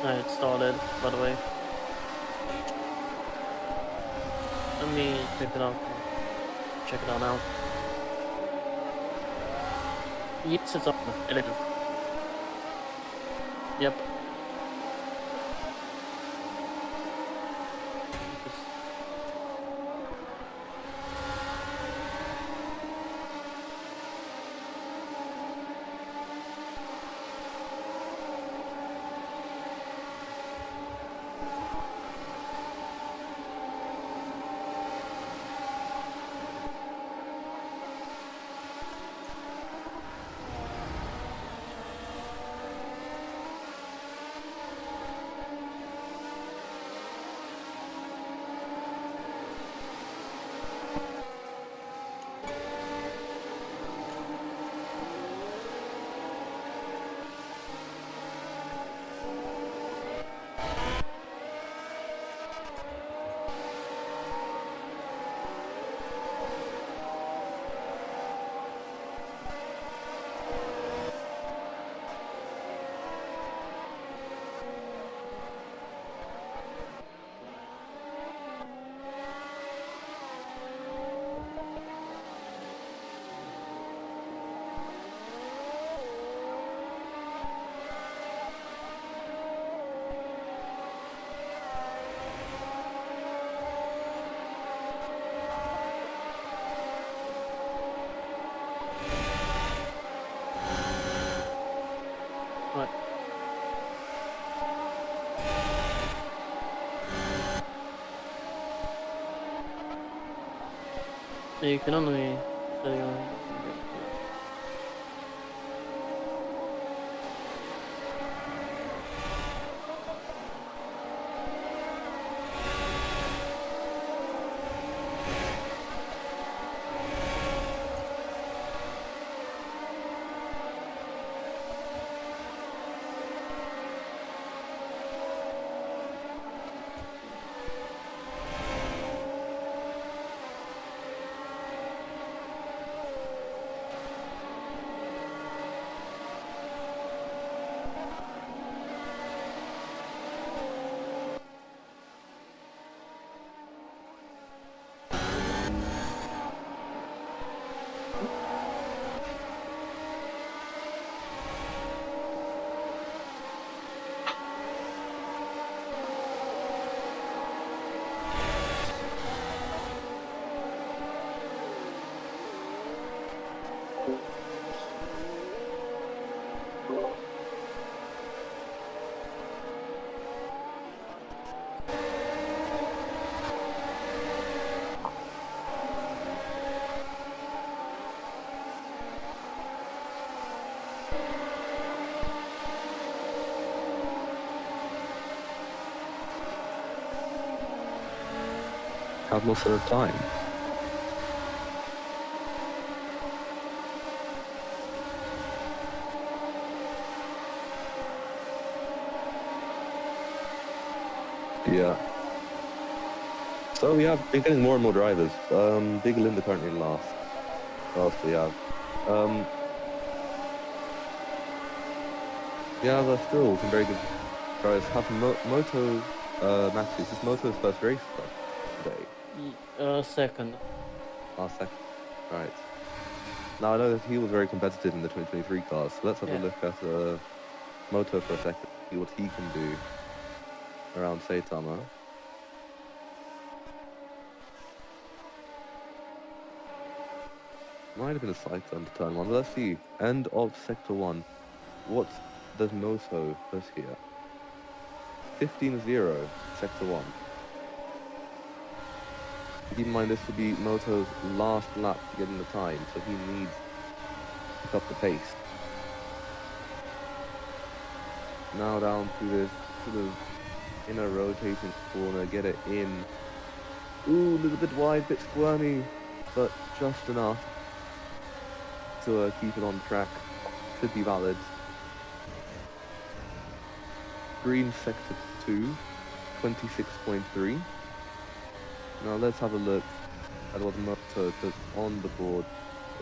It started, by the way. Let me check it out. Check it out now. Yes, it's on. It is. Yep. What? You can only say Have most of the time. Yeah. So we have been getting more and more drivers. Big Linda currently last. What else do we have? Yeah, still some very good drivers. Have Moto Maxi. Is this Moto's first race today? second. Second. Right. Now I know that he was very competitive in the 2023 cars, so let's have a look at Moto for a second, see what he can do around Saitama. Might have been a cycle into turn one, but let's see. End of sector one. What does Moto put here? 15-0, sector one. Keep in mind this will be Moto's last lap to get in the time, so he needs to pick up the pace. Now down to this sort of inner rotating corner, get it in. Ooh, a little bit wide, bit squirmy, but just enough to keep it on track. Should be valid. Green sector 2, 26.3. Now let's have a look at what Moto puts on the board.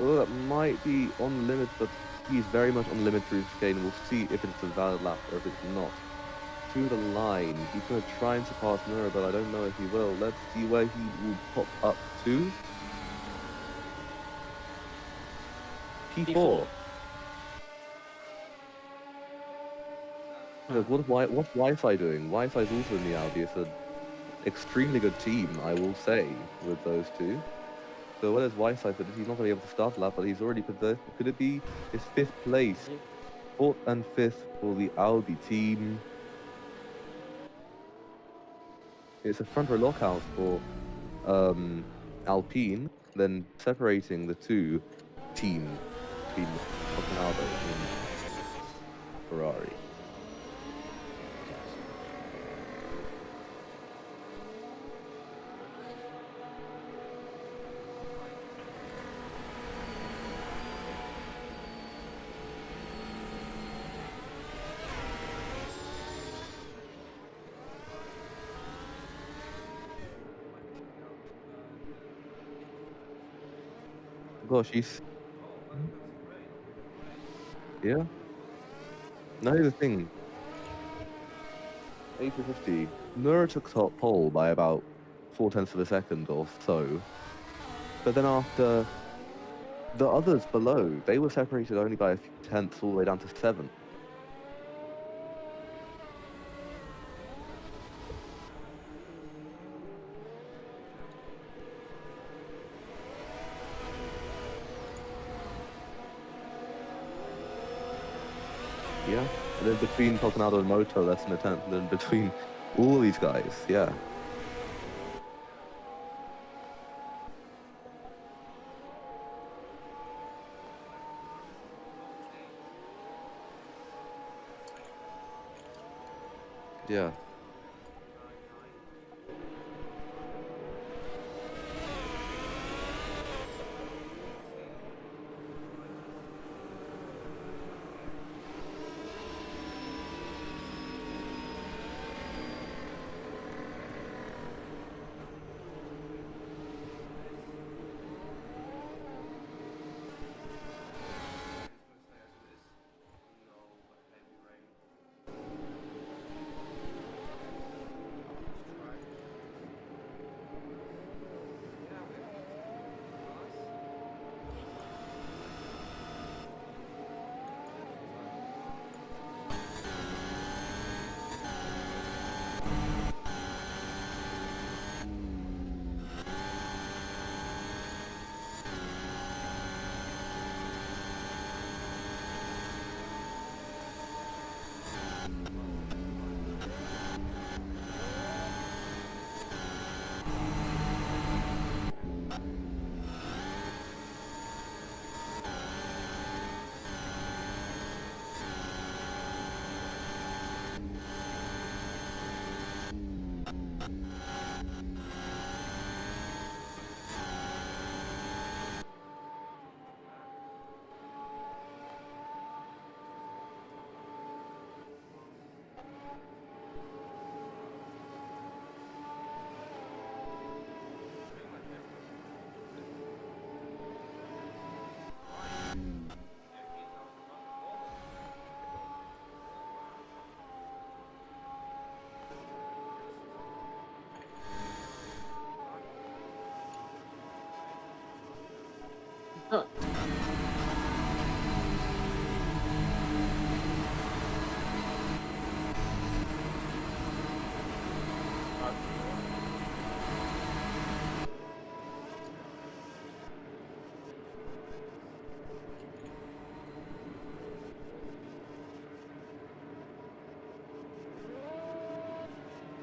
Oh, that might be on limit, but he's very much on limit through chicane. We'll see if it's a valid lap or if it's not. through the line. He's going to try and surpass Nura, but I don't know if he will. Let's see where he will pop up to. P4. Huh. What's Wi-Fi doing? Wi-Fi's also in the Audi. It's an extremely good team, I will say, with those two. So what is Wi-Fi for this? He's not going to be able to start a lap, but he's already possessed. Could it be his 5th place? 4th and 5th for the Audi team. It's a front row lockhouse for Alpine, then separating the two teams between Copenhagen and Ferrari. Gosh, he's... Yeah? Now here's the thing. 850. Nura took top pole by about 0.4 of a second or so. But then after the others below, they were separated only by a few tenths all the way down to 7. Yeah, and then between Coconado and Moto, less than a tenth, and then between all these guys, yeah. Yeah. Huh.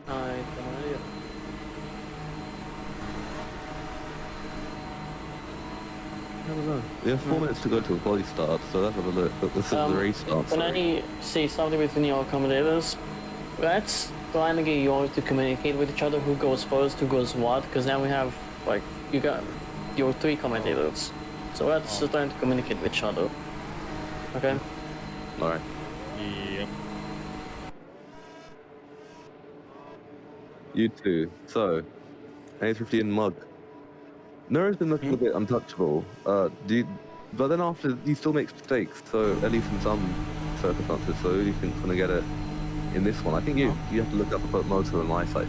I don't know. I don't know. We have 4 minutes to go to a quality start, so let's have a look. But this is the race start. Can I say something between your commentators? Let's try and get you all to communicate with each other who goes first, who goes what, because now we have, like, you got your 3 commentators. So let's try to communicate with each other. Okay? Alright. Yep. You two. So, 850 in mug. Nura's been looking a bit untouchable. But then after, he still makes mistakes, so at least in some circumstances, so who do you think's gonna get it? in this one. I think you have to look up about Moto and my side.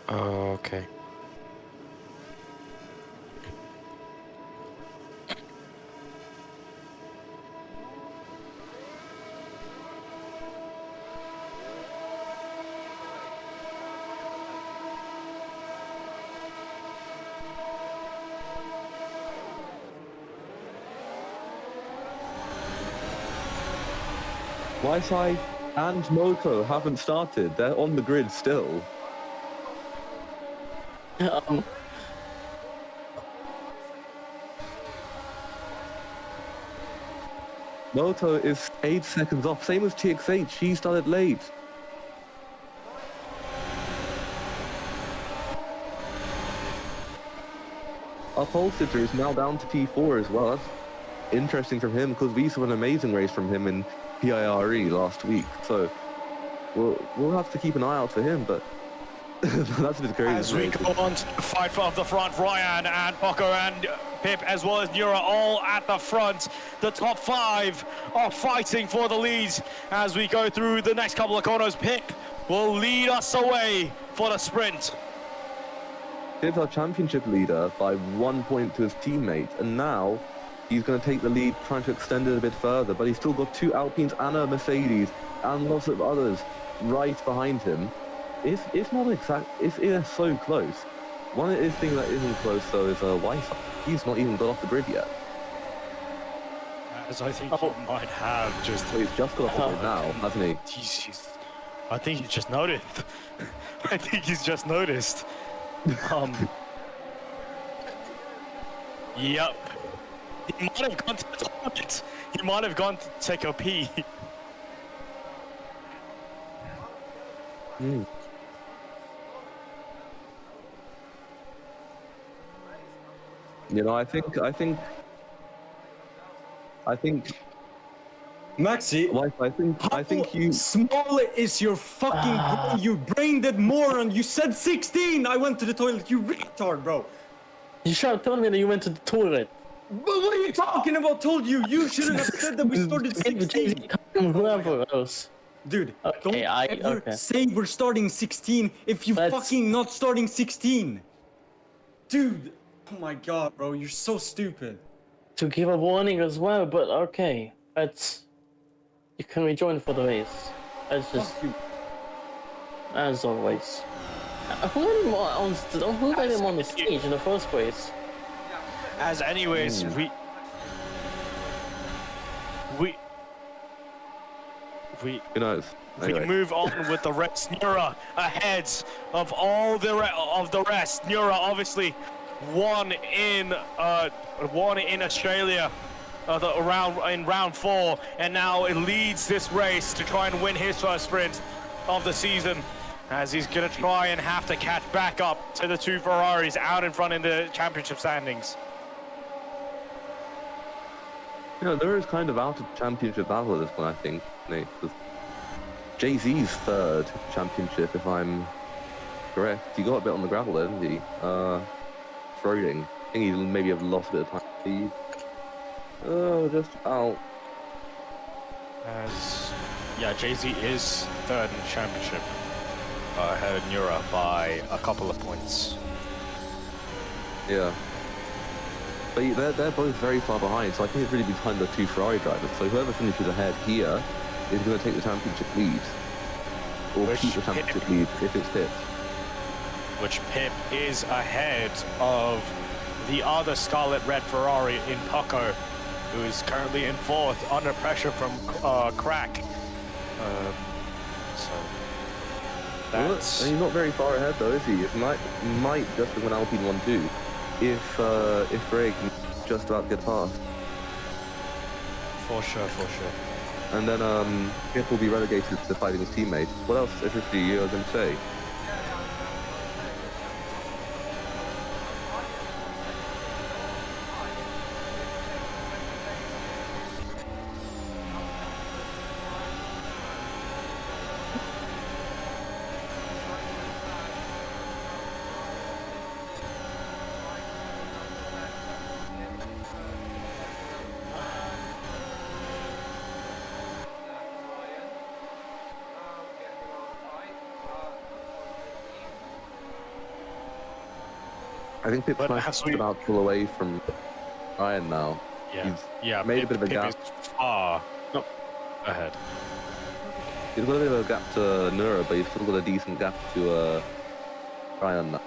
Oh, okay. Wi-Fi and Moto haven't started. They're on the grid still. Um, Moto is 8 seconds off, same as TX8. She started late. Our pole sitter is now down to P4 as well. That's interesting from him because we saw an amazing race from him in PIRE last week. So we'll have to keep an eye out for him, but that's a bit crazy. As we go on to the fight for the front, Ryan and Paco and Pip, as well as Nura, all at the front. The top 5 are fighting for the leads as we go through the next couple of corners. Pip will lead us away for the sprint. Pip's our championship leader by 1 point to his teammate, and now he's going to take the lead, trying to extend it a bit further, but he's still got 2 Alpines and a Mercedes and lots of others right behind him. It's not exact, it's so close. One of the things that isn't close though is Wi-Fi. He's not even got off the grid yet. As I think he might have just... So he's just got off the grid now, hasn't he? I think he's just noticed. I think he's just noticed. Yep. He might have gone to the toilet. He might have gone to take a pee. Mm. You know, I think Maxi, I think you small is your fucking brain, you brain dead moron. You said 16. I went to the toilet, you retard, bro. you should have told me that you went to the toilet. But what are you talking about? Told you. You shouldn't have said that we started 16. Whoever else. Dude, Okay, don't ever say we're starting 16 if you fucking not starting 16. Dude, oh my god, bro, you're so stupid. To give a warning as well, but okay. That's... You can rejoin for the race. That's just... Fuck you. As always. Who let him on the stage in the first place? As anyways, who knows? We move on with the rest. Nura ahead of all the rest. Nura obviously won in Australia in round 4, and now it leads this race to try and win his first sprint of the season, as he's gonna try and have to catch back up to the 2 Ferraris out in front in the championship standings. You know, there is kind of out of championship battle at this point, I think, Nate. Jay-Z's 3rd championship, if I'm correct. He got a bit on the gravel there, didn't he? Throating. I think he maybe have lost a bit of time to speed. Oh, just out. As Jay-Z is 3rd in the championship, ahead of Nura by a couple of points. Yeah. But they're both very far behind, so I think it's really behind the 2 Ferrari drivers. So whoever finishes ahead here is going to take the championship lead. Or keep the championship lead if it's Pip. Which Pip is ahead of the other Scarlet Red Ferrari in Paco, who is currently in 4th under pressure from Crack. So that's... Well, he's not very far ahead though, is he? It might just be an Alpine 1-2 if Ray can just about get past. For sure. And then Pip will be relegated to fighting his teammate. What else interesting you are going to say? I think Pip's But nice as to we- about pull away from Ryan now. Yeah, He's made a bit of a Pip gap. is far No. ahead. He's got a bit of a gap to Nura, but he's still got a decent gap to Ryan now.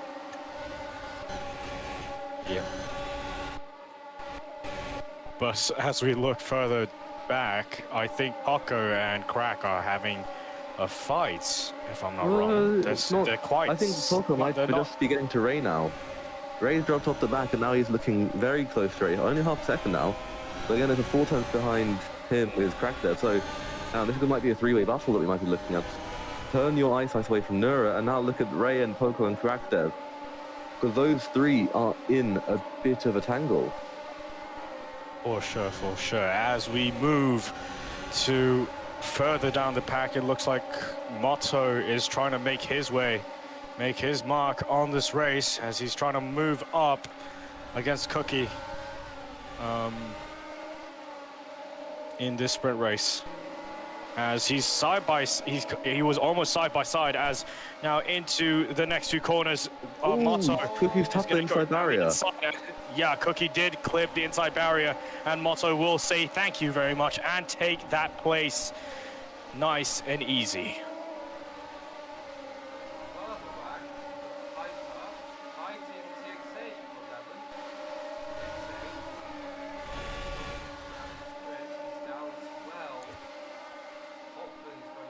Yeah. But as we look further back, I think Paco and Crack are having a fight, if I'm not wrong. It's not. They're quite... I think Poco might they're not- just be getting to Ray now. Ray's dropped off the back, and now he's looking very close to Ray. Only half a second now. But again, there's a 4 tenths behind him with Crack there. So now this might be a 3-way battle that we might be looking at. Turn your eyesight away from Nura, and now look at Ray and Poco and Crack Dev. Because those 3 are in a bit of a tangle. For sure, for sure. As we move to further down the pack, it looks like Motto is trying to make his way, make his mark on this race as he's trying to move up against Cookie in this sprint race. As he's he was almost side by side as now into the next 2 corners. Motto Cookie's tapped the inside barrier. Yeah, Cookie did clip the inside barrier, and Motto will say thank you very much and take that place nice and easy.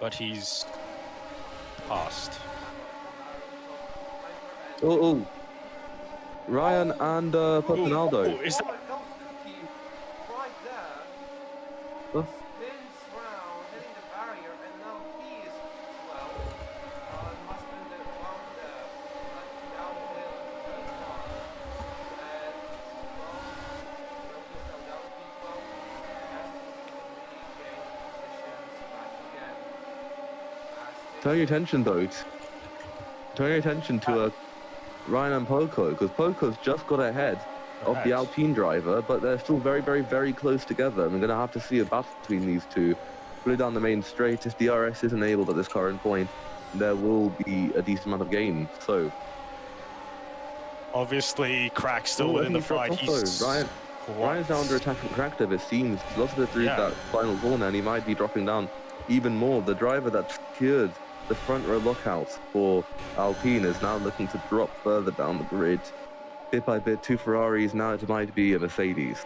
But he's passed. Oh. Ryan and Ronaldo. Oh, is that... That was Cookie right there. Huh? Spins round, hitting the barrier, and now he is well. Must been the round there, like downhill to turn 1. And well, notice now down P12 has to regain positions back again. Turn your attention, though. Turn your attention to Ryan and Poco, because Poco's just got ahead of the Alpine driver, but they're still very, very, very close together. And we're going to have to see a battle between these two. Put it down the main straight. If DRS isn't able at this current point, there will be a decent amount of gain. So, obviously, Crack's still I within the think fight. dropped off, though. Ryan's now under attack from Crackdev, it seems. He's lost a bit through that final corner, and he might be dropping down even more. The driver that secured the front row lockouts for Alpine is now looking to drop further down the grid. Bit by bit, 2 Ferraris, now it might be a Mercedes.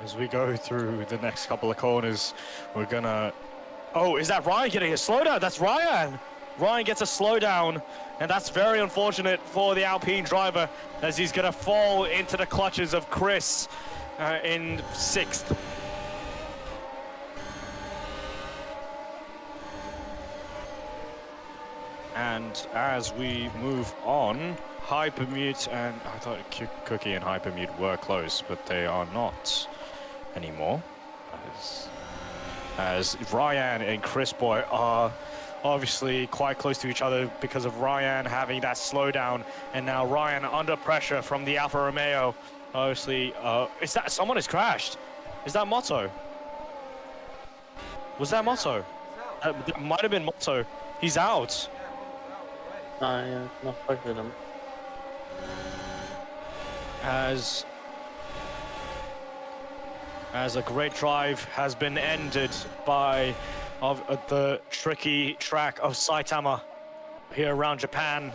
As we go through the next couple of corners, we're gonna... Oh, is that Ryan getting a slowdown? That's Ryan! Ryan gets a slowdown, and that's very unfortunate for the Alpine driver, as he's gonna fall into the clutches of Chris in 6th. And as we move on, Hypermute and... I thought Cookie and Hypermute were close, but they are not anymore. As Ryan and Chris Boy are obviously quite close to each other because of Ryan having that slowdown, and now Ryan under pressure from the Alfa Romeo. Obviously, is that... Someone has crashed. Is that Motto? Was that Motto? That might have been Motto. He's out. Yeah, not fuck with them. As a great drive has been ended by the tricky track of Saitama here around Japan.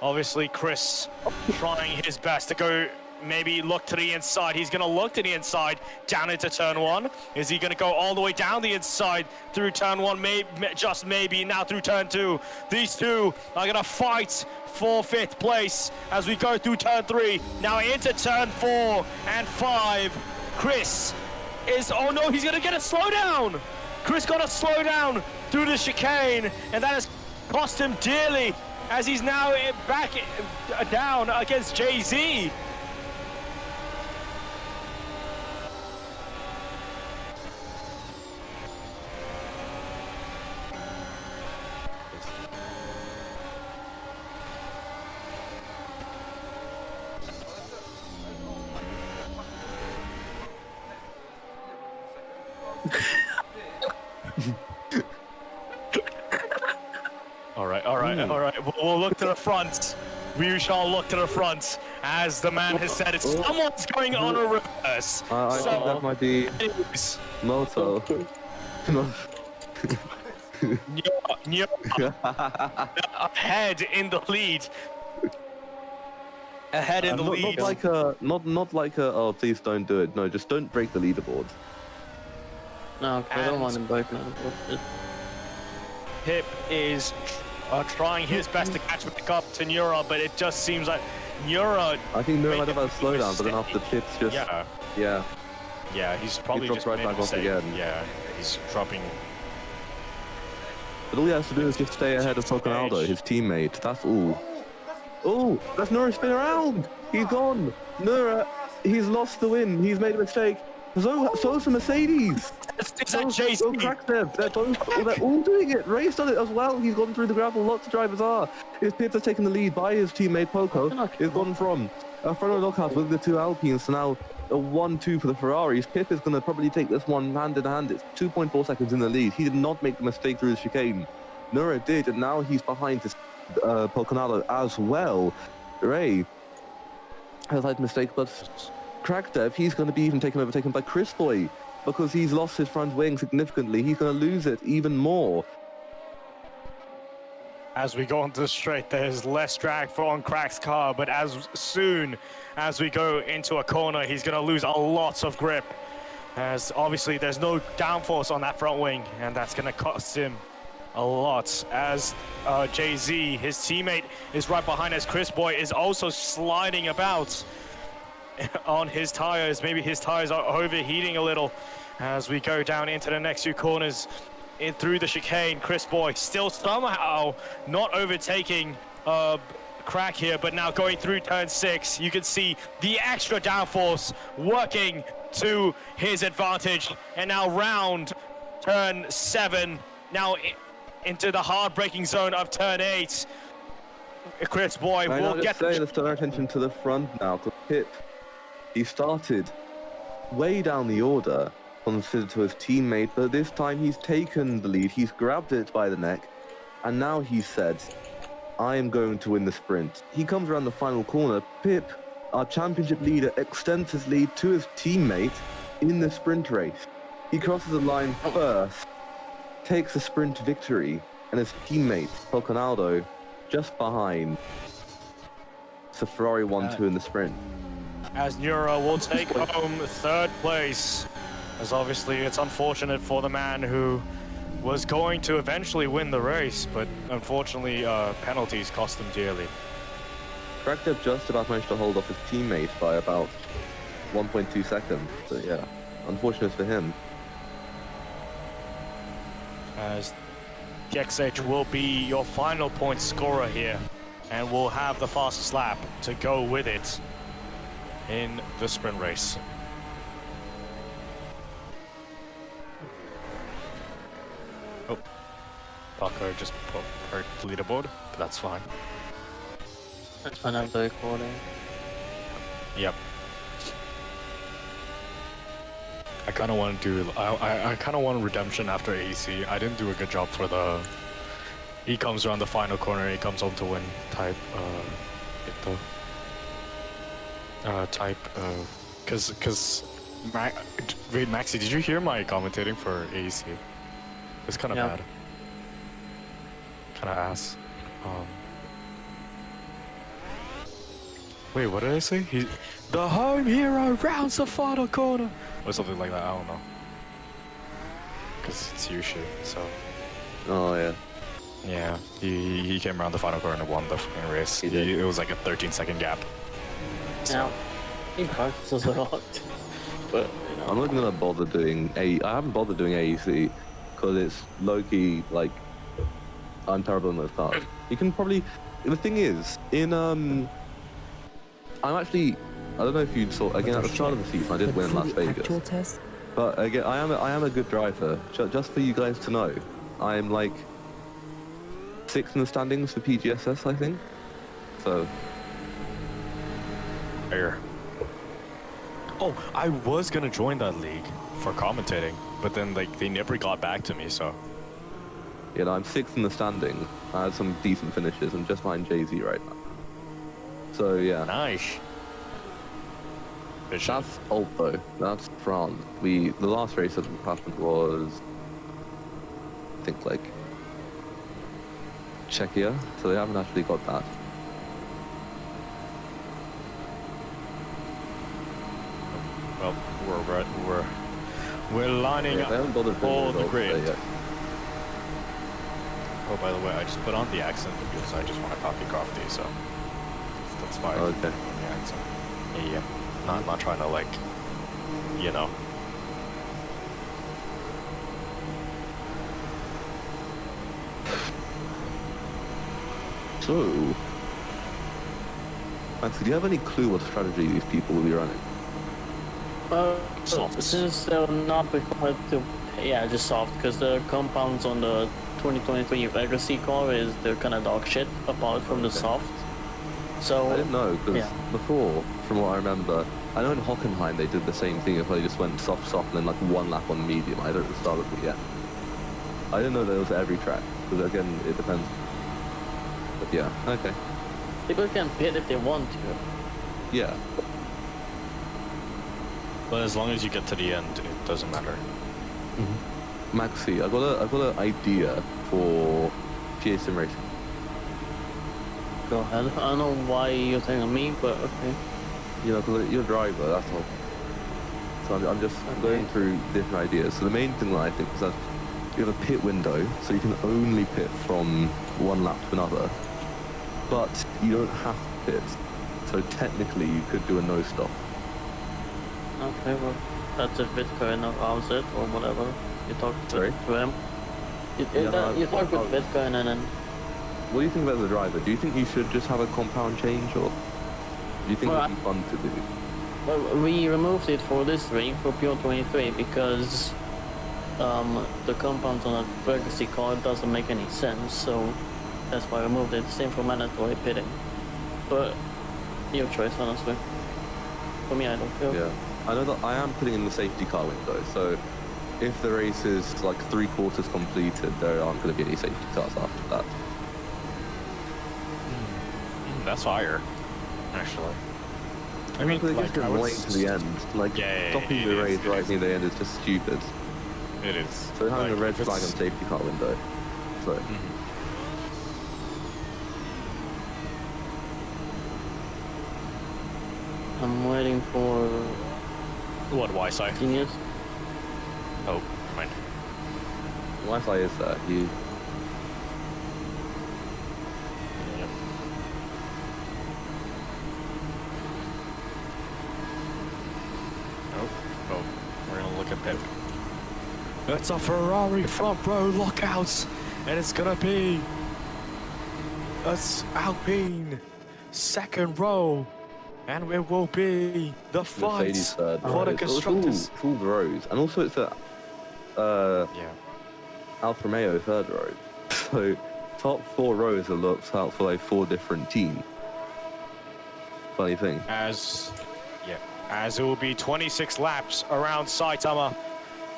Obviously, Chris trying his best to go, maybe look to the inside. He's going to look to the inside down into turn 1. Is he going to go all the way down the inside through turn 1? Just maybe now through turn 2. These two are going to fight for 5th place as we go through turn 3. Now into turn 4 and 5. Chris is... Oh no, he's going to get a slowdown. Chris got a slowdown through the chicane, and that has cost him dearly as he's now back down against Jay-Z. All right. We'll look to the front. We shall look to the front as the man has said, it's someone's going on a reverse. I think that might be Anyways, Moto. ahead in the lead. Ahead in the lead. Not like a, oh, please don't do it. No, just don't break the leaderboard. No, I don't want them both now. Pip is trying his best to catch back up to Nura, but it just seems like Nura... I think Nura might have had a slowdown, but then after Pip's just... Yeah, he's probably just right made a back off mistake. again. Yeah, he's dropping... But all he has to do is just stay ahead of Poconaldo, his teammate. That's all. Oh, that's Nura spin around. He's gone. Nura, he's lost the win. He's made a mistake. So's a Mercedes. So Crackdev. They're all doing it. Ray's done it as well. He's gone through the gravel. Lots of drivers are. His Pip has taken the lead by his teammate Poco. He's gone from a front row knockout with the two Alpines to now a 1-2 for the Ferraris. Pip is going to probably take this one hand in hand. It's 2.4 seconds in the lead. He did not make the mistake through the chicane. Nura did, and now he's behind his Poconado as well. Ray has had a mistake, but Crackdev, he's going to be even overtaken by Chris Boy because he's lost his front wing significantly. He's going to lose it even more. As we go onto the straight, there's less drag for on Crack's car, but as soon as we go into a corner, he's going to lose a lot of grip, as obviously there's no downforce on that front wing, and that's going to cost him a lot. As Jay-Z, his teammate, is right behind us. Chris Boy is also sliding about on his tires. Maybe his tires are overheating a little as we go down into the next few corners. In through the chicane, Chris Boy still somehow not overtaking Crack here, but now going through turn 6, you can see the extra downforce working to his advantage. And now round turn 7, now into the hard braking zone of turn 8. Chris Boy will get... Let's turn our attention to the front now, because Pip, he started way down the order, considered to his teammate, but this time he's taken the lead, he's grabbed it by the neck, and now he said, I am going to win the sprint. He comes around the final corner. Pip, our championship leader, extends his lead to his teammate in the sprint race. He crosses the line first, takes the sprint victory, and his teammate, Poconaldo, just behind. It's a Ferrari 1-2 in the sprint. As Nura will take home 3rd place. As obviously it's unfortunate for the man who was going to eventually win the race, but unfortunately penalties cost him dearly. Crackdev just about managed to hold off his teammate by about 1.2 seconds, so yeah, unfortunate for him. As the XH will be your final point scorer here, and will have the fastest lap to go with it in the sprint race. Oh, Paco just put her leaderboard, but that's fine. That's fine, I'm recording. Yep. I kind of want to do. I kind of want redemption after AC. I didn't do a good job for the. He comes around the final corner. He comes home to win type. Wait, Maxi, did you hear my commentating for AC? It's kind of bad. Kind of ass. Wait, what did I say? The home hero rounds the final corner, or something like that. I don't know. Cause it's you shit. So. Oh yeah. Yeah, he came around the final corner and won the fucking race. It was like a 13-second gap. So. Yeah, he practices a lot, but you know. I'm not gonna bother doing I haven't bothered doing AEC because it's low-key, like, I'm terrible in those cars. You can probably, the thing is, in I'm actually, I don't know if you saw, again at the start of the season I did win in Las Vegas. But again, I am a good driver. Just for you guys to know, I'm like 6th in the standings for PGSS, I think. So. Fair. Oh, I was gonna join that league for commentating, but then like they never got back to me. So. Yeah, no, I'm 6th in the standings. I had some decent finishes. I'm just behind Jay-Z right now. So yeah. Nice. vision. That's old though. That's France. The last race that happened was, I think, like Czechia. So they haven't actually got that. Well, we're lining Yeah, they haven't bothered up putting all the results there grid. yet. Oh, by the way, I just put on the accent because I just want to copy Crofty, so that's why. Okay. The accent. Yeah. Not trying to, like, you know. So, Max, do you have any clue what strategy these people will be running? Soft. Since they're not required to, yeah, just soft, because the compounds on the 2023 legacy car is they're kind of dog shit apart from the Okay. soft. So I didn't know, because yeah. before, from what I remember, I know in Hockenheim they did the same thing, if they just went soft, and then like one lap on medium. I don't know the start of it yet. I didn't know that it was every track, because again, it depends. But yeah, okay. People can pit if they want to. Yeah. But as long as you get to the end, it doesn't matter. Maxi, I've got an idea for PA Sim Racing. Go ahead. I don't know why you're telling me, but okay. You know, because you're a driver, that's all. So I'm just going through different ideas. So the main thing that I think is that you have a pit window, so you can only pit from one lap to another. But you don't have to pit. So technically you could do a no stop. Okay, well, that's if Bitcoin allows it or whatever. You talk Sorry? to him. You talk with Bitcoin and then. What do you think about the driver? Do you think you should just have a compound change, or do you think Well, it'd be fun to do? Well, we removed it for this ring for PO23 because the compounds on a legacy car doesn't make any sense, so that's why I removed it. Same for mandatory pitting. But your choice, honestly. For me, I don't feel. Yeah. I know that I am putting in the safety car window, so if the race is like 3/4 completed, there aren't going to be any safety cars after that. That's fire, actually. I mean, they just I go would late to the end. Like, Yeah, stopping it the is, race it right is. near the end is just stupid. It is. So having like, a red if flag on it's- safety car window. So, I'm waiting for What, Y-side? Genius. Oh, mind. Wi-Fi is that. You Yeah. Oh, we're gonna look at Pip. It's a Ferrari front row lockouts, and it's gonna be a Alpine second row, and it will be the fight Mercedes third. for the It's all- constructors. It's all rows, and also it's a Yeah. Alfa Romeo third row. So top 4 rows are looked out for like 4 different teams. Funny thing. As it will be 26 laps around Saitama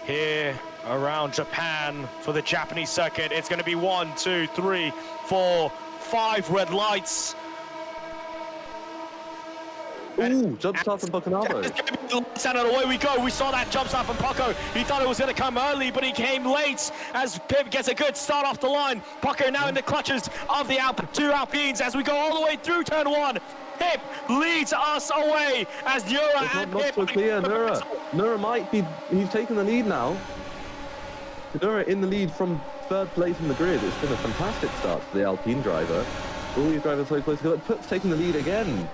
here around Japan for the Japanese circuit. It's going to be 1, 2, 3, 4, 5 red lights. Ooh, jump start from Bacanavo. And away we go. We saw that jump start from Paco. He thought it was going to come early, but he came late as Pip gets a good start off the line. Paco now in the clutches of the two Alpines as we go all the way through turn 1. Pip leads us away as Nura It's and not Pip. so clear. Nura might be. He's taken the lead now. Nura in the lead from 3rd place in the grid. It's been a fantastic start for the Alpine driver. All these drivers so close together. Pip's taking the lead again.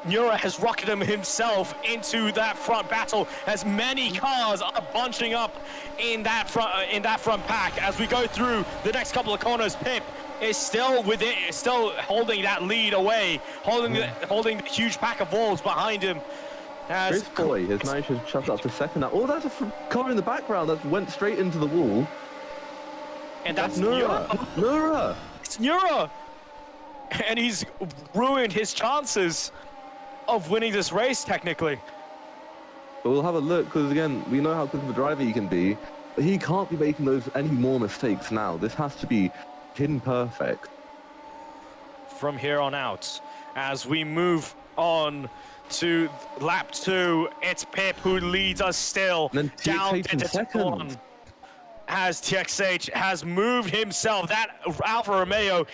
Nura has rocketed him himself into that front battle as many cars are bunching up in that front pack as we go through the next couple of corners. Pip is still holding that lead away, holding the huge pack of wolves behind him. Chris Boy has managed to shut up to second now. Oh, that's a car in the background that went straight into the wall. And that's Nura. Nura. It's Nura, and he's ruined his chances of winning this race technically. But we'll have a look, because again, we know how good of a driver he can be, but he can't be making any more mistakes now. This has to be pin perfect. From here on out, as we move on to lap 2. It's Pip who leads us still And then down TXH in into second. 1. As TXH has moved himself, that Alfa Romeo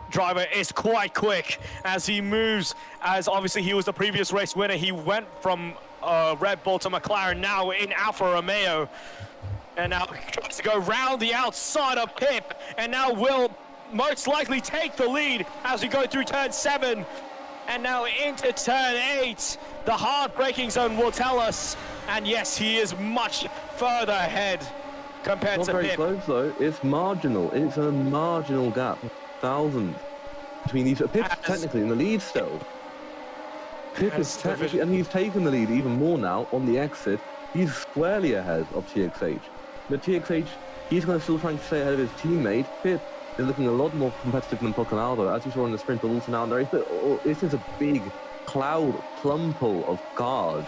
driver is quite quick as he moves, as obviously he was the previous race winner. He went from Red Bull to McLaren, now in Alfa Romeo, and now tries to go round the outside of Pip, and now will most likely take the lead as we go through turn 7 and now into turn 8. The hard braking zone will tell us, and yes, he is much further ahead compared Not to very Pip. close though. It's marginal. It's a marginal gap. Thousands between these. Pip's technically in the lead still. Pip is technically, and he's taken the lead even more now on the exit. He's squarely ahead of TXH. But TXH, he's going to still trying to stay ahead of his teammate. Pip is looking a lot more competitive than Pocanaldo, as you saw in the sprint, but also now in the race. But this is a big cloud plumple of cars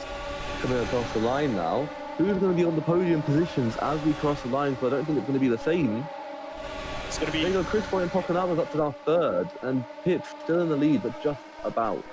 coming across the line now. Who's going to be on the podium positions as we cross the line? So I don't think it's going to be the same. It's going to be... There you go, Chris Boy and Pocanaldo's up to now 3rd, and Pip's still in the lead, but just about.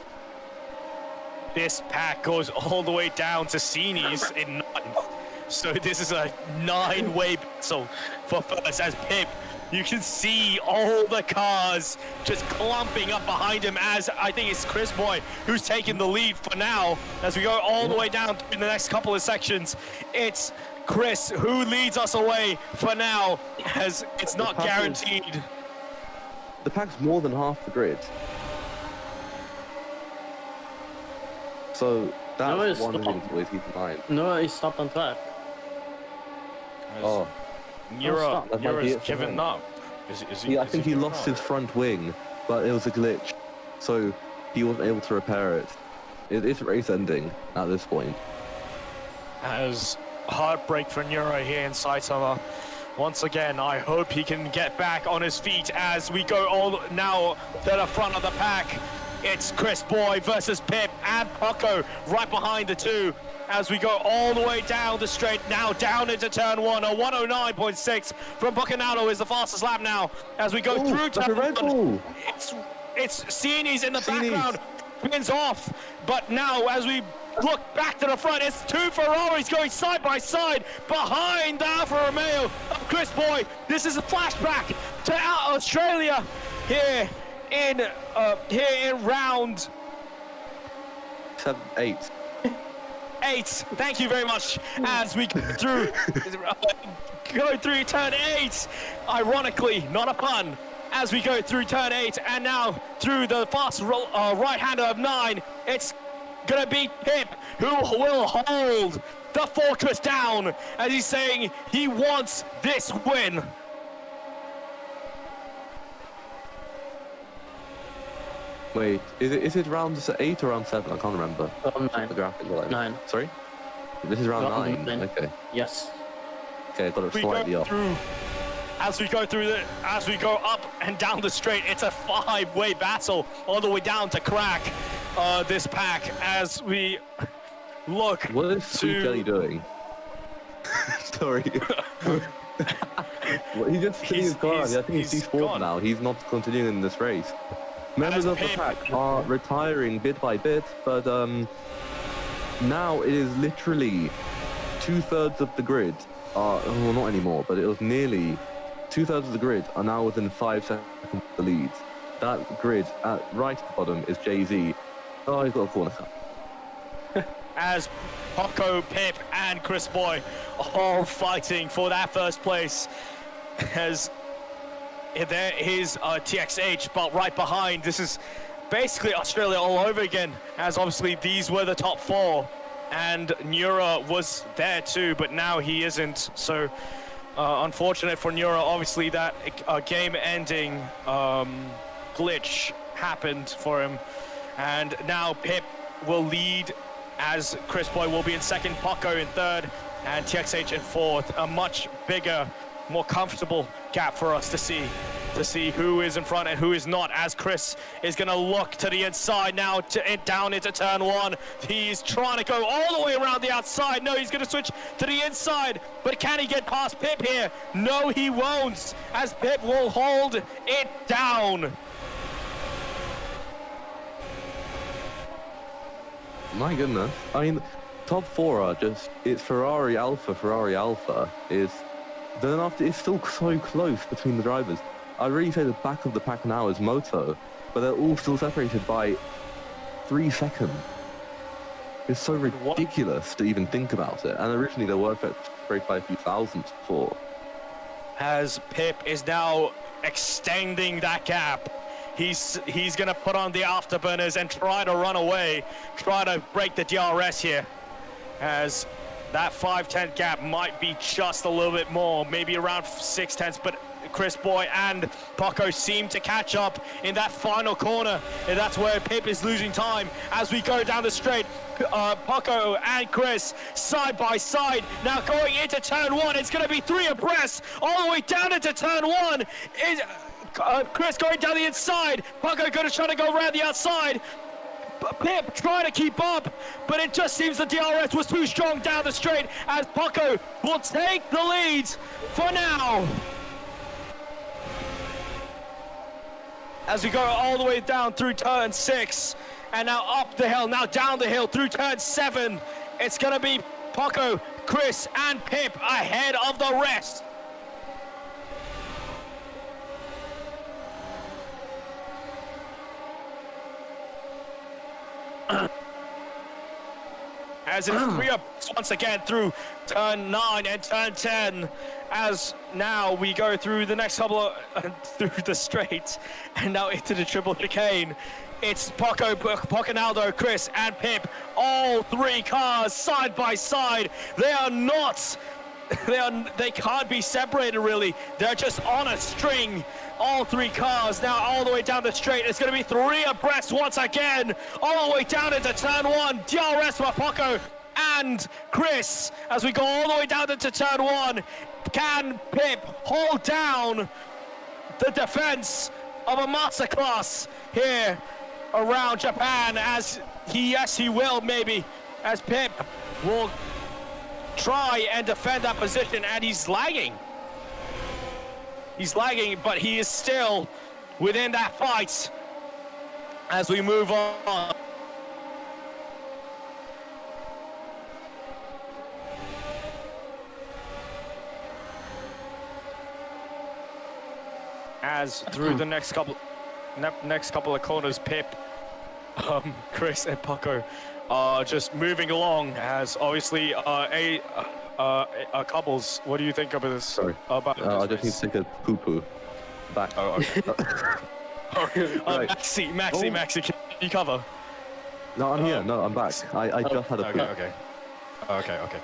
This pack goes all the way down to Sini's in 9th. So this is a 9-way battle for first, as Pip, you can see all the cars just clumping up behind him, as I think it's Chris Boy who's taking the lead for now. As we go all the way down in the next couple of sections, it's Chris who leads us away for now, as it's not guaranteed. The pack's more than half the grid. So that's one thing to always keep in mind. No, he stopped on track. Oh. Nura's given up. I think he lost his front wing, but it was a glitch, so he wasn't able to repair it. It's race ending at this point. As heartbreak for Nura here in Saitama. Once again, I hope he can get back on his feet as we go all now to the front of the pack. It's Chris Boy versus Pip and Poco right behind the two. As we go all the way down the straight, now down into turn 1, a 109.6 from Pocanaldo is the fastest lap now. As we go through turn 1, it's Sini's in the background, spins off, but now as we look back to the front, it's 2 Ferraris going side by side behind the Alfa Romeo of Chris Boy. This is a flashback to Australia here in round 8. 8. Thank you very much. As we go through turn 8, ironically, not a pun. As we go through turn 8 and now through the fast right-hander of 9, it's gonna be Pip who will hold the fortress down, as he's saying he wants this win. Wait, is it round 8 or round 7? I can't remember. 9. The graphic, like. 9. Sorry? This is round Round 9. 9. Okay. Yes. Okay, I got it slightly off. As we go up and down the straight, it's a 5-way battle all the way down to crack this pack as we look. What is Sweet Jelly doing? Sorry. Well, he's just sitting in his car. I think he's C4 now. He's not continuing in this race. Members of the pack are retiring bit by bit, but now it is literally 2/3 of the grid. Well, not anymore, but it was nearly 2/3 of the grid are now within 5 seconds of the lead. That grid right at the bottom is Jay-Z. Oh, he's got a corner cut. As Poco, Pip, and Chris Boy all fighting for that first place. As there is TXH, but right behind, this is basically Australia all over again, as obviously these were the top 4, and Nura was there too, but now he isn't. So unfortunate for Nura, obviously that game-ending glitch happened for him, and now Pip will lead, as Chris Boy will be in second, Poco in third, and TXH in fourth. A much bigger, more comfortable gap for us to see who is in front and who is not, as Chris is going to look to the inside now, down into turn 1. He's trying to go all the way around the outside. No, he's going to switch to the inside, but can he get past Pip here? No, he won't, as Pip will hold it down. My goodness. I mean, top four are just, it's Ferrari Alpha. Is, then after, it's still so close between the drivers. I'd really say the back of the pack now is Moto, but they're all still separated by 3 seconds. It's so ridiculous to even think about it. And originally they were separated by a few thousandths before. As Pip is now extending that gap. He's gonna put on the afterburners and try to run away, try to break the DRS here, as that 5/10 gap might be just a little bit more, maybe around 6/10, but Chris Boy and Paco seem to catch up in that final corner, and that's where Pip is losing time as we go down the straight. Paco and Chris side by side now going into turn one. It's going to be 3 abreast all the way down into turn one. Chris going down the inside, Paco going to try to go around the outside. Pip trying to keep up, but it just seems the DRS was too strong down the straight as Paco will take the lead for now. As we go all the way down through turn 6, and now up the hill, now down the hill through turn 7. It's gonna be Paco, Chris, and Pip ahead of the rest. As it's 3 up once again through turn 9 and turn 10. As now we go through the next couple of through the straight and now into the triple chicane. It's Paco, Pocanaldo, Chris, and Pip. All 3 cars side by side. They are not. They can't be separated really. They're just on a string. All 3 cars now all the way down the straight. It's going to be 3 abreast once again, all the way down into turn 1. DRS for Paco and Chris as we go all the way down into turn 1. Can Pip hold down the defense of a masterclass here around Japan? As he will maybe, as Pip will try and defend that position, and he's lagging. He's lagging, but he is still within that fight as we move on. As through the next couple of corners, Pip, Chris, and Paco are just moving along. As obviously couples, what do you think about this? Sorry, about I just need to take a poo-poo. Back. Oh, okay. Right. Maxi, can you cover? No, I'm here. No, I'm back. I just had a poo. Okay.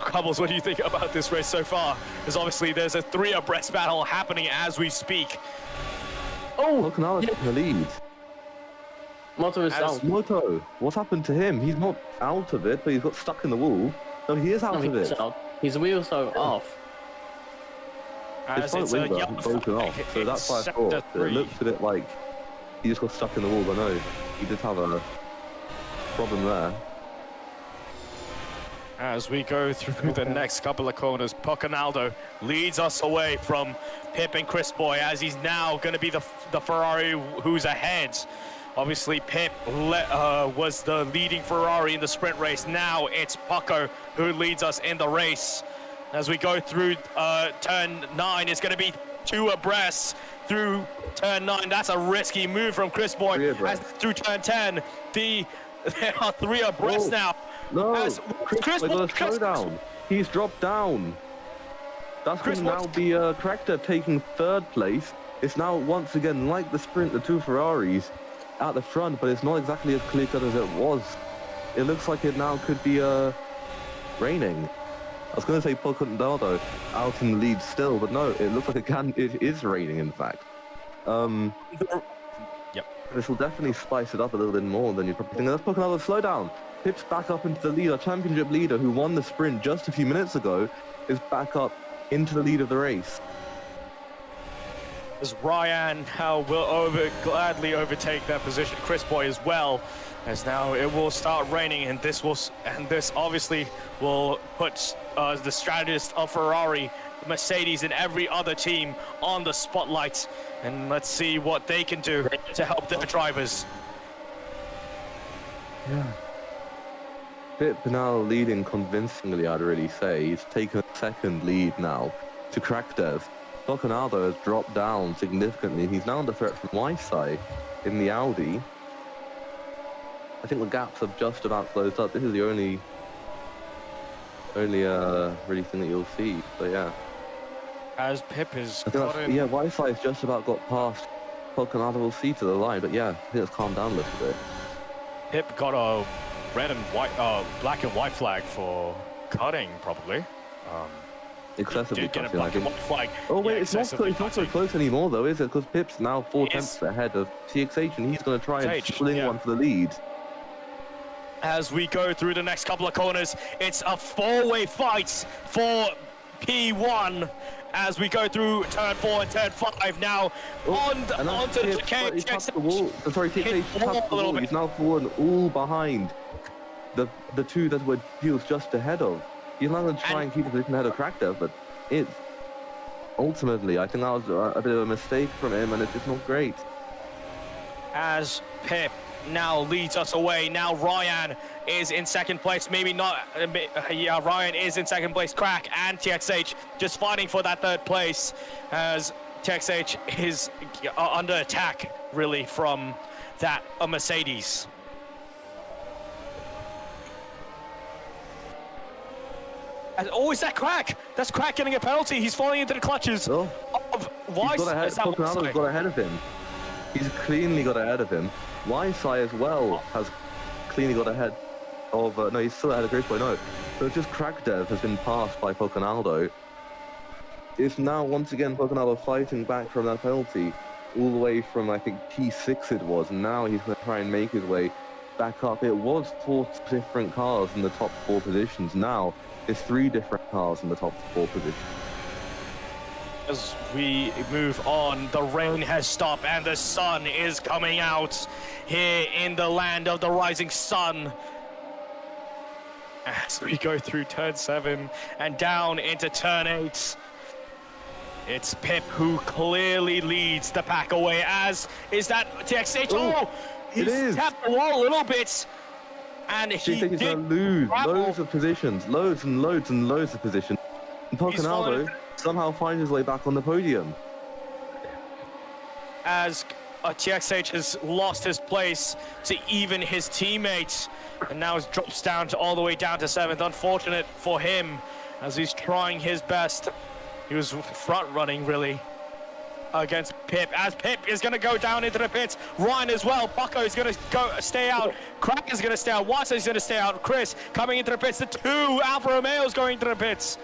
Couples, what do you think about this race so far? Because obviously there's a 3 abreast battle happening as we speak. Oh, Pocanaldo's in the lead. Moto is out. Moto, what's happened to him? He's not out of it, but he's got stuck in the wall. No, he is out of it. Out. His wheels are off. As His front wings are broken off, so that's 5-4. It looks a bit like he just got stuck in the wall, but no, he did have a problem there. As we go through the next couple of corners, Pocanaldo leads us away from Pip and Chris Boy, as he's now going to be the Ferrari who's ahead. Obviously, Pip was the leading Ferrari in the sprint race. Now it's Paco who leads us in the race. As we go through turn 9, it's going to be 2 abreast through turn 9. That's a risky move from Chris Boy. As through turn 10, there are 3 abreast now. No, As Chris Boy got a slowdown. He's dropped down. That's going to now be Crackter taking 3rd place. It's now once again like the sprint, the 2 Ferraris at the front, but it's not exactly as clear-cut as it was. It looks like it now could be raining. I was going to say Pocanaldo out in the lead still, but no, it looks like it is raining, in fact. Yep. This will definitely spice it up a little bit more than you're probably thinking. Let's Pocanaldo slow down. Pip's back up into the lead. Our championship leader, who won the sprint just a few minutes ago, is back up into the lead of the race. As Ryan now will gladly overtake that position. Chris Boy as well, as now it will start raining, and this obviously will put the strategist of Ferrari, Mercedes, and every other team on the spotlight. And let's see what they can do to help their drivers. Yeah. Pip now leading convincingly, I'd really say. He's taken a second lead now to Crackdev. Falconado has dropped down significantly. He's now under threat from Wisai in the Audi. I think the gaps have just about closed up. This is the only really thing that you'll see. So yeah. As Pip is Yeah, Wisai's just about got past Falconado. Will see to the line, but yeah, I think it's calmed down a little bit. Pip got a red and white, black and white flag for cutting, probably. Excessively Did get a cutting, I black and think. white flag. Oh wait, Yeah, it's not so excessively close anymore though, is it? Because Pip's now 4 Yes. tenths ahead of TXH, and he's going to try and TXH, sling yeah. one for the lead. As we go through the next couple of corners, it's a four-way fight for P1 as we go through turn 4 and turn 5 now onto the chicane. He tapped the wall. Sorry, TXH tapped the wall. He's now fallen all behind the two that were he was just ahead of. He's now going to try and keep a position ahead of Crackdev, but it's ultimately, I think that was a bit of a mistake from him, and it's just not great. As Pip now leads us away. Now Ryan is in second place. Maybe not. Yeah, Ryan is in second place. Crack and TXH just fighting for that third place as TXH is under attack, really, from that Mercedes. Oh, is that Crack? That's Crack getting a penalty. He's falling into the clutches of Weiss. Falconado's got ahead of him. He's cleanly got ahead of him. Wisai as well has cleanly got ahead of... no, he's still ahead of Grace Boy, no. So it's just Crackdev has been passed by Falconado. It's now, once again, Falconado fighting back from that penalty, all the way from, I think, P6 it was, and now he's going to try and make his way back up. It was 4 different cars in the top 4 positions. Now, it's 3 different cars in the top 4 positions. As we move on, the rain has stopped and the sun is coming out here in the land of the rising sun. As we go through turn 7 and down into turn 8, it's Pip who clearly leads the pack away, as is that TXH. Oh, he's tapped the wall a little bit. And he did going to lose loads of positions, loads and loads and loads of positions. And Falconado somehow finds his way back on the podium. As TXH has lost his place to even his teammates, and now it drops down to all the way down to 7th. Unfortunate for him, as he's trying his best. He was front running, really, against Pip, as Pip is going to go down into the pits. Ryan as well. Bucko is going to stay out. Crack is going to stay out. Watson is going to stay out. Chris coming into the pits. The 2 Alfa Romeos going into the pits.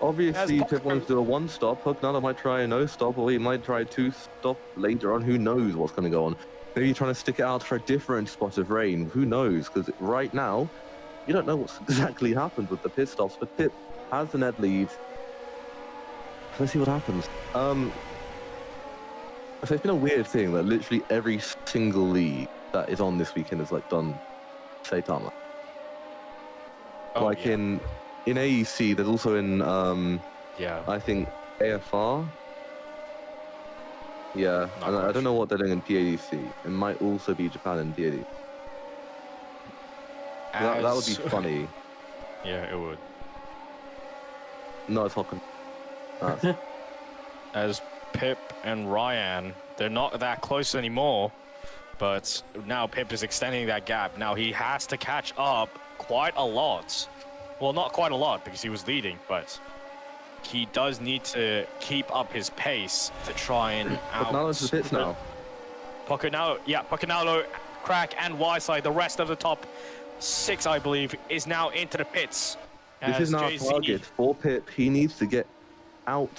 Obviously, Pip wants to do a 1-stop. Falconado might try a no-stop, or he might try a 2-stop later on. Who knows what's going to go on? Maybe trying to stick it out for a different spot of rain. Who knows? Because right now, you don't know what's exactly happened with the pit stops. But Pip has the net lead. Let's see what happens. So it's been a weird thing that literally every single league that is on this weekend has like done Saitama. In AEC, there's also in I think AFR. Yeah, and I don't know what they're doing in PADC. It might also be Japan in PAD. That would be funny. Yeah, it would. No, it's not. As Pip and Ryan, they're not that close anymore, but now Pip is extending that gap. Now he has to catch up quite a lot. Well, not quite a lot because he was leading, but he does need to keep up his pace to try and out. Poconado's the pits now. Poconato, Crack, and Wisai, the rest of the top 6, I believe, is now into the pits. This is now a target for Pip. He needs to get out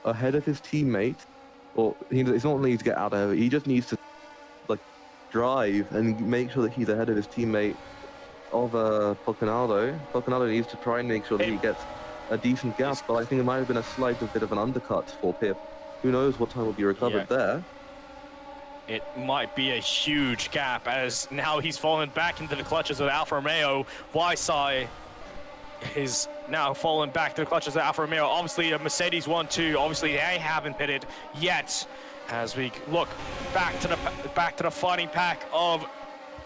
ahead of his teammate, or he's not need to get out ahead of it, he just needs to like drive and make sure that he's ahead of his teammate of Falconado. Falconado needs to try and make sure that he gets a decent gap, but I think it might have been a slight bit of an undercut for Pip. Who knows what time will be recovered there. It might be a huge gap, as now he's fallen back into the clutches of Alfa Romeo. Wisai is now fallen back to the clutches of Alfa Romeo. Obviously, a Mercedes 1-2. Obviously, they haven't pitted yet. As we look back to the fighting pack of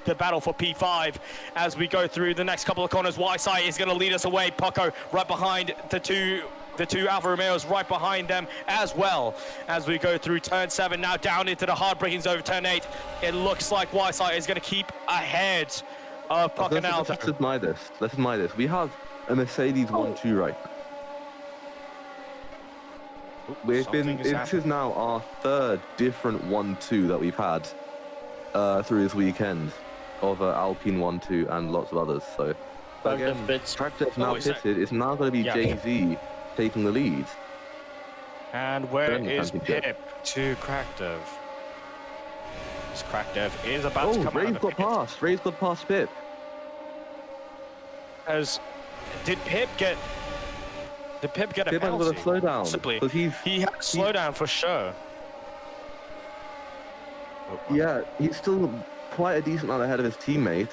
the battle for P5 as we go through the next couple of corners. Whiteside is going to lead us away. Paco right behind the two Alfa Romeos right behind them as well as we go through turn 7 now down into the hard breakings over turn 8. It looks like Whiteside is going to keep ahead of Paco now. Let's admire this. Let's admire this. We have a Mercedes 1-2 right. This is now our third different 1-2 that we've had through this weekend of Alpine 1-2 and lots of others. So again, Tractev's now pitted. It's now going to be Jay-Z taking the lead. And where is Pip to Cractev? Cractev is about to come out of the Ray's got past Pip. Did Pip get a penalty? Pip got a slowdown. Possibly. He had a slowdown for sure. Yeah, he's still quite a decent amount ahead of his teammate.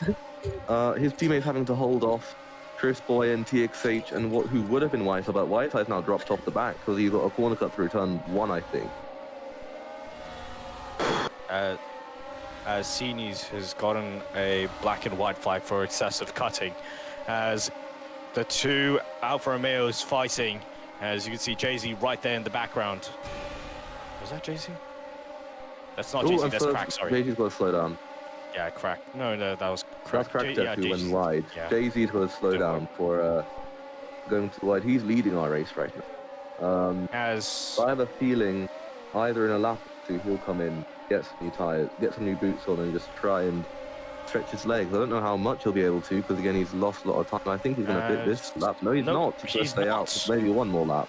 His teammate's having to hold off Chris Boy and TXH and who would have been Whiteside, but Whiteside's now dropped off the back because he got a corner cut through turn 1, I think. As Sini's has gotten a black and white flag for excessive cutting, as the two Alfa Romeos fighting, as you can see Jay-Z right there in the background. Was that Jay-Z? That's not Jay-Z, that's Crack, sorry. Jay-Z's got to slow down. Yeah, Crack. No, that was Crack. That's Crack who went wide. Yeah. Jay-Z's got to slow down for going too wide. He's leading our race right now. I have a feeling either in a lap or two he'll come in, get some new tyres, get some new boots on and just try and stretch his legs. I don't know how much he'll be able to because again he's lost a lot of time. I think he's going to fit this lap. No, he's not. He's going to stay out for maybe one more lap.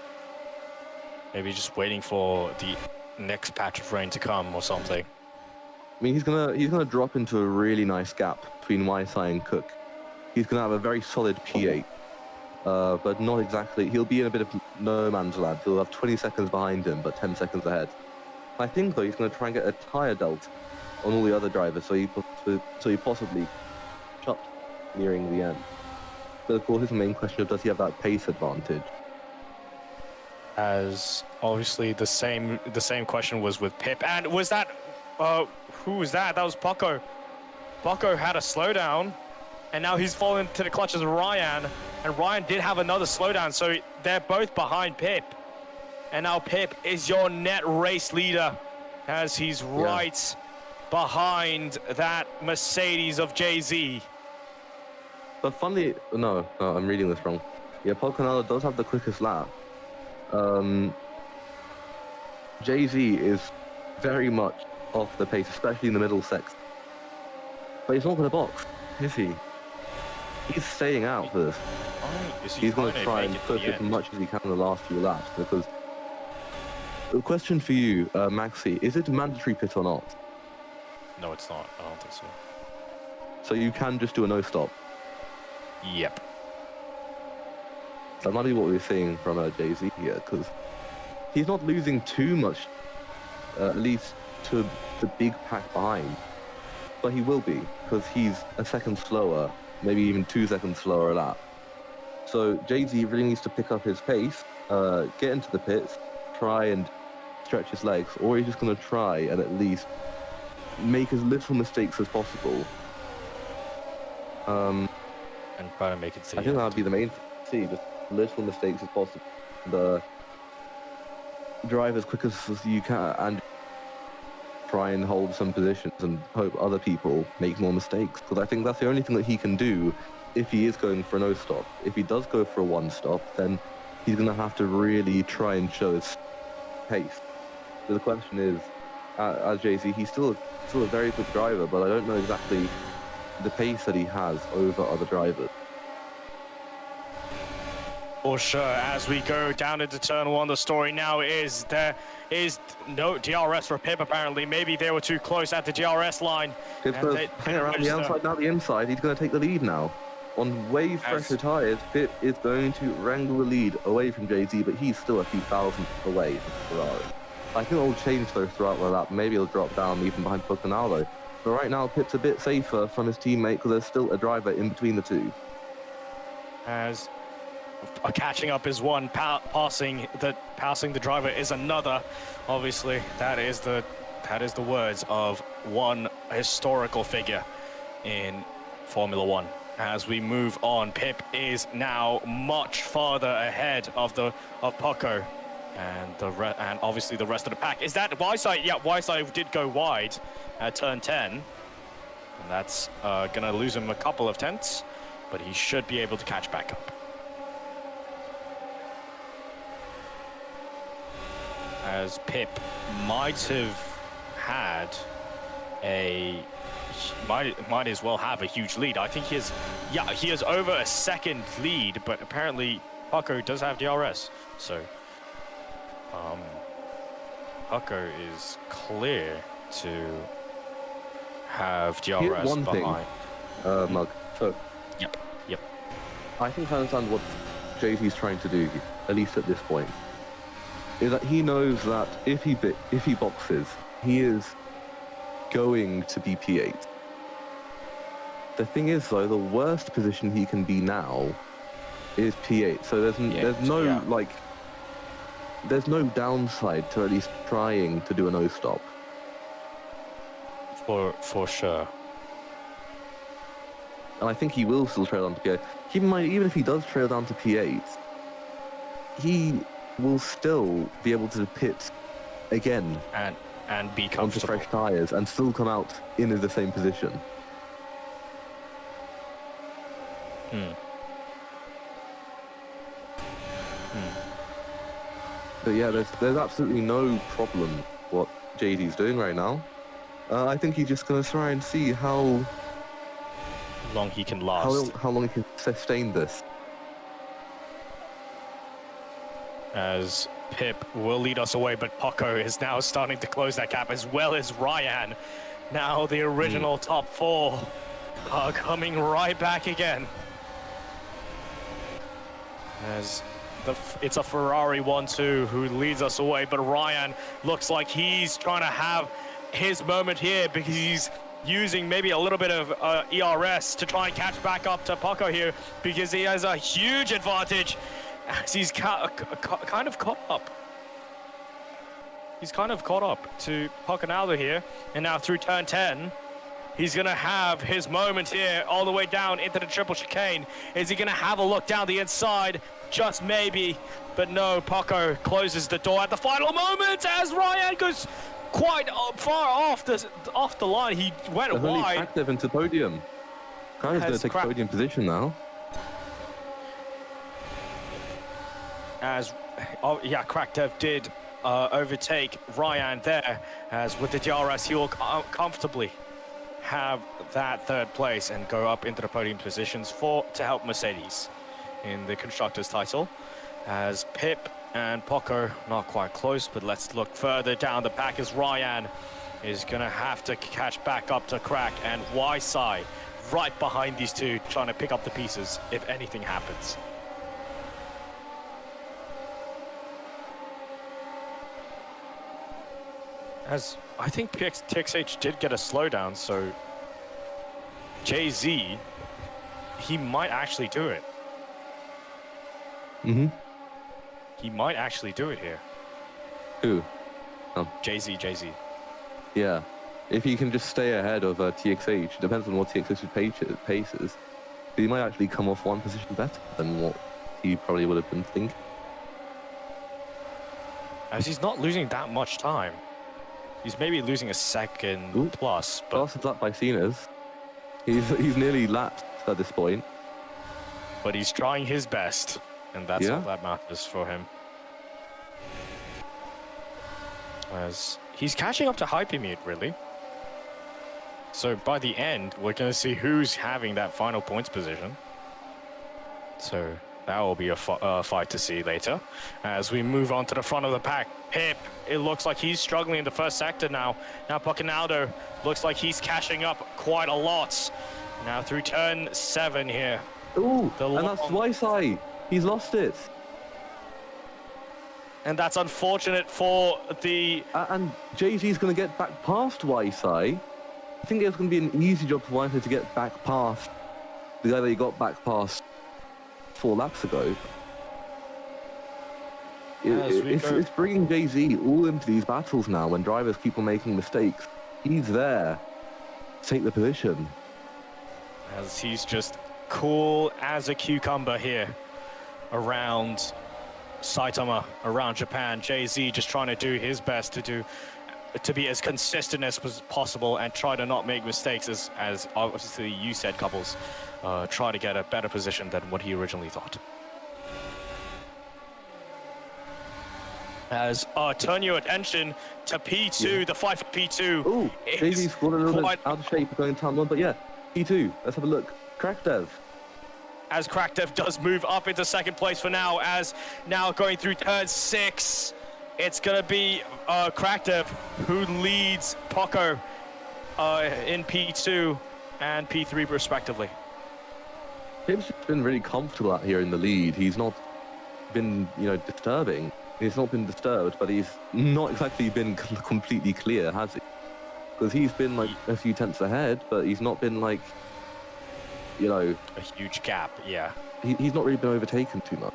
Maybe just waiting for the next patch of rain to come or something. I mean, he's gonna drop into a really nice gap between Whiteside and Cook. He's gonna have a very solid P8, but not exactly. He'll be in a bit of no man's land. He'll have 20 seconds behind him, but 10 seconds ahead. I think though he's gonna try and get a tire delt on all the other drivers, so he possibly shut nearing the end. But of course, it's the main question of does he have that pace advantage? As obviously the same question was with Pip, and was that who was that? That was Paco. Paco had a slowdown, and now he's fallen to the clutches of Ryan, and Ryan did have another slowdown, so they're both behind Pip. And now Pip is your net race leader, as he's right behind that Mercedes of Jay-Z. But funnily, no, I'm reading this wrong. Yeah, Paul Canelo does have the quickest lap. Jay-Z is very much off the pace, especially in the middle section. But he's not going to box, is he? He's staying out for this. He's going to try and push as much as he can in the last few laps, because... The question for you, Maxi, is it a mandatory pit or not? No, it's not. I don't think so. So you can just do a no-stop? Yep. That might be what we're seeing from Jay-Z here, because he's not losing too much, at least to the big pack behind. But he will be, because he's a second slower, maybe even 2 seconds slower a lap. So Jay-Z really needs to pick up his pace, get into the pits, try and stretch his legs, or he's just going to try and at least make as little mistakes as possible. And try to make it I think that would be the main thing, just little mistakes as possible. Drive as quick as you can and try and hold some positions and hope other people make more mistakes, because I think that's the only thing that he can do if he is going for a no stop. If he does go for a one stop, then he's going to have to really try and show his pace. So the question is, as Jay-Z, he's still a very good driver, but I don't know exactly the pace that he has over other drivers. For sure, as we go down into turn 1, the story now is there is no DRS for Pip, apparently. Maybe they were too close at the DRS line. Pip's going to hang around the outside, now the inside. He's going to take the lead now. On way fresher tyres, Pip is going to wrangle the lead away from Jay-Z, but he's still a few thousand away from Ferrari. I think it'll change though throughout the lap. Maybe it'll drop down even behind Pocanalo. But right now, Pip's a bit safer from his teammate because there's still a driver in between the two. As catching up is one, passing the driver is another. Obviously, that is the words of one historical figure. in Formula One. As we move on, Pip is now much farther ahead of Paco, and obviously the rest of the pack. Is that Wyside? Yeah, Wyside did go wide at turn 10, and that's gonna lose him a couple of tenths, but he should be able to catch back up. As Pip might have had might as well have a huge lead. I think he has over a second lead, but apparently Paco does have DRS, so Paco is clear to have DRS Here's one behind. thing, Mug. So Yep. I think I understand what JT's trying to do, at least at this point, is that he knows that if he boxes, he is going to be P8. The thing is, though, the worst position he can be now is P8. So there's no downside to at least trying to do a no stop. For sure. And I think he will still trail down to P8. Keep in mind, even if he does trail down to P8, he will still be able to pit again and be onto comfortable. fresh tyres and still come out in the same position. But yeah, there's absolutely no problem what JD's doing right now. I think he's just going to try and see how Long he can last. how long he can sustain this. As Pip will lead us away, but Paco is now starting to close that gap, as well as Ryan. Now the original top four are coming right back again. As it's a Ferrari 1-2 who leads us away, but Ryan looks like he's trying to have his moment here because he's using maybe a little bit of ERS to try and catch back up to Paco here, because he has a huge advantage as he's kind of caught up. He's kind of caught up to Paco here, and now through turn 10, he's going to have his moment here all the way down into the triple chicane. Is he going to have a look down the inside? Just maybe, but no, Paco closes the door at the final moment as Ryan goes quite far off the line. He went Only wide. active into podium. Kind of going to take podium position now. As Crackdev did overtake Ryan there, as with the DRS he will comfortably have that third place and go up into the podium positions to help Mercedes in the constructors title. As Pip and Paco not quite close, but let's look further down the pack as Ryan is gonna have to catch back up to Crack and Wyside right behind these two, trying to pick up the pieces if anything happens. As I think TXH did get a slowdown, so JZ, he might actually do it. He might actually do it here. Who? JZ. Yeah. If he can just stay ahead of TXH, depends on what TXH's pace is. He might actually come off one position better than what he probably would have been thinking. As he's not losing that much time. He's maybe losing a second plus. But Fastest lap by Cena's. He's nearly lapped at this point. But he's trying his best, and that's Yeah. all that matters for him. As he's catching up to Hypermute, really. So by the end, we're going to see who's having that final points position. So that will be a fight to see later. As we move on to the front of the pack, Pip, it looks like he's struggling in the first sector now. Now Pacanaldo looks like he's cashing up quite a lot. Now through turn 7 here. Ooh, and that's Wyside. He's lost it. And that's unfortunate for the... And JG's going to get back past Wyside. I think it's going to be an easy job for Wyside to get back past the guy that he got back past 4 laps ago. It's bringing Jay-Z all into these battles now when drivers keep on making mistakes. He's there to take the position. as he's just cool as a cucumber here around Saitama, around Japan. Jay-Z just trying to do his best to be as consistent as possible and try to not make mistakes, as obviously you said, Couples, try to get a better position than what he originally thought. As turn your attention to P2, the fight for P2. Ooh, Jay-Z's fallen a little bit out of shape going turn 1, but yeah, P2, let's have a look. Crackdev. As Crackdev does move up into second place for now, as now going through turn 6, it's gonna be Crackdev who leads Poco in P2 and P3 respectively. Pip's been really comfortable out here in the lead. He's not been, disturbing. He's not been disturbed, but he's not exactly been completely clear, has he? Because he's been like a few tenths ahead, but he's not been like, a huge gap. Yeah, he's not really been overtaken too much.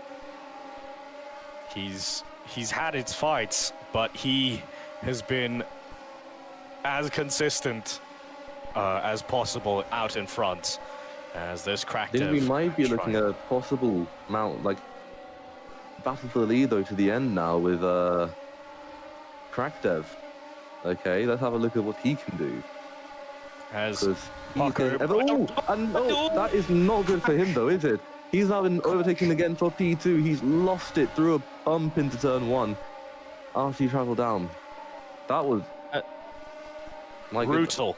He's had his fights, but he has been as consistent as possible out in front. As there's Crackdev. I think we might be looking at a possible battle for the lead though to the end now with Crackdev. Okay, let's have a look at what he can do. As that is not good for him though, is it? He's now been overtaken again for P2. He's lost it through a bump into turn 1 after he travelled down. That was brutal.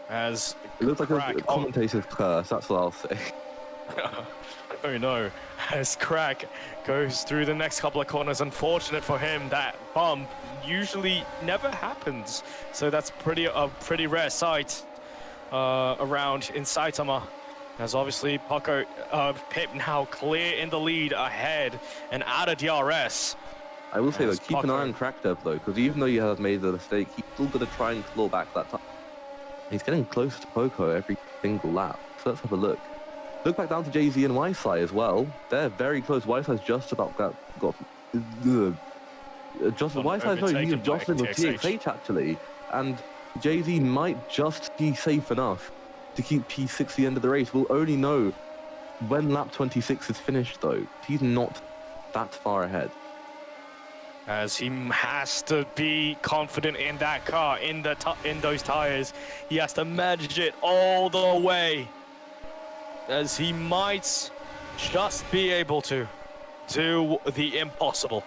As it looks like a commentator's curse, that's what I'll say. Oh no, as Crack goes through the next couple of corners. Unfortunate for him, that bump usually never happens. So that's a pretty rare sight around in Saitama. As obviously Pip now clear in the lead ahead and out of DRS. I will say though, keep an eye on Crackdev though, because even though he has made the mistake, he's still going to try and claw back that time. He's getting close to Poco every single lap. So let's have a look. Look back down to Jay-Z and Ysai as well. They're very close. Ysai's just about got Ysai's no, he's jostling with TXH actually. And Jay-Z might just be safe enough to keep P6 to the end of the race. We'll only know when lap 26 is finished though. He's not that far ahead. As he has to be confident in that car, in those tires. He has to manage it all the way. As he might just be able to do the impossible.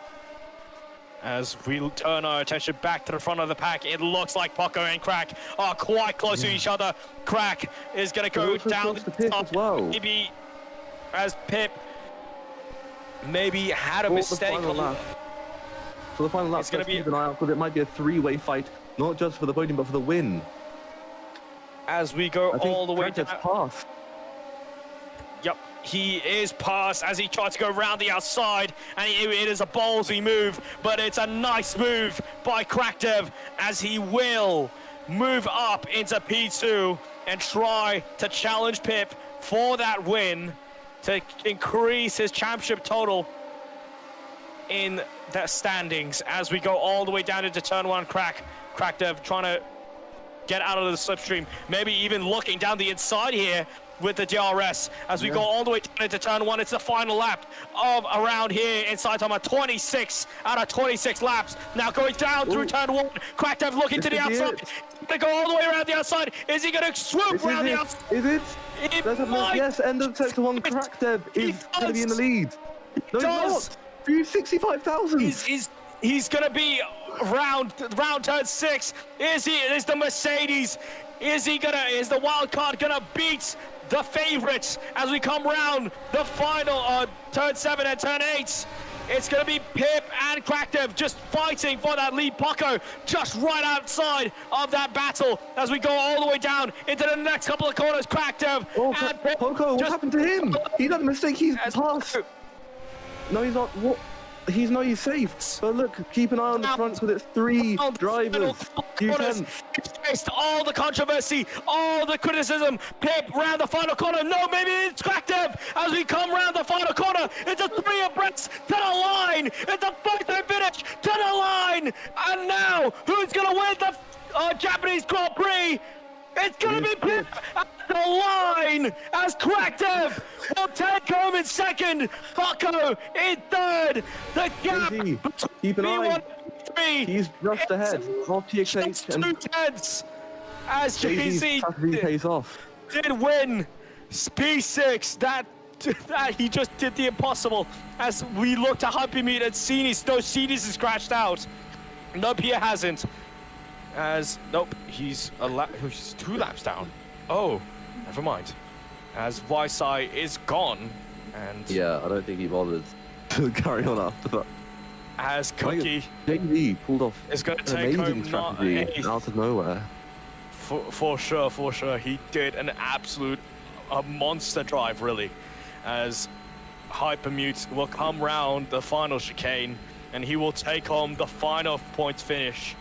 As we turn our attention back to the front of the pack, it looks like Poco and Crack are quite close to each other. Crack is going to go down the Pip as well. Maybe as Pip maybe had a mistake. For the final lap, let's keep an eye out because it might be a three-way fight, not just for the podium but for the win. As we go all the way down. Past. Yep, he is past as he tries to go around the outside, and it is a ballsy move, but it's a nice move by Crackdev as he will move up into P2 and try to challenge Pip for that win to increase his championship total in the standings. As we go all the way down into turn 1, Crackdev trying to get out of the slipstream, maybe even looking down the inside here with the DRS. As we go all the way down into turn 1, it's the final lap of around here in Saitama. 26 out of 26 laps. Now going down through turn 1. Crackdev looking to the outside. He's gonna go all the way around the outside. Is he gonna swoop around the outside? Is it? Let's have a look. Yes, end of sector 1. Crackdev is gonna be in the lead. No, he's not. 65,000. He's gonna be round turn 6. Is the Mercedes? Is the wild card gonna beat the favorites as we come round the final turn 7 and turn 8? It's gonna be Pip and Crackdev just fighting for that lead. Poco just right outside of that battle as we go all the way down into the next couple of corners. Crackdev and Pip. Poco, what happened to him? He done a mistake. He's passed. No, he's not. What? He's safe. But look, keep an eye on the front with its 3 drivers. Faced all the controversy, all the criticism. Pip round the final corner. No, maybe it's Crackdev as we come round the final corner. It's a 3 abreast to the line. It's a photo finish to the line. And now, who's gonna win the Japanese Grand Prix? It's gonna It be is Pip at the line as Crackdev will take home in second. Bucko in third. The gap Easy. between Keep an P1 eye. and P3 He's just ahead of just TXH, and 2 tenths as Jay-Z's JZ strategy pays off. did win P6. That he just did the impossible. As we looked at Hyper Meet and Cenis, no, Cenis is scratched out. Nope, he hasn't. As nope, he's 2 laps down. Oh, never mind. As YSI is gone, and Yeah, I don't think he bothers to carry on after that. as Cookie Jay-Z pulled off is going to an take amazing home not strategy eighth. out of nowhere. For sure, he did an absolute monster drive, really, as Hypermute will come round the final chicane and he will take home the final points finish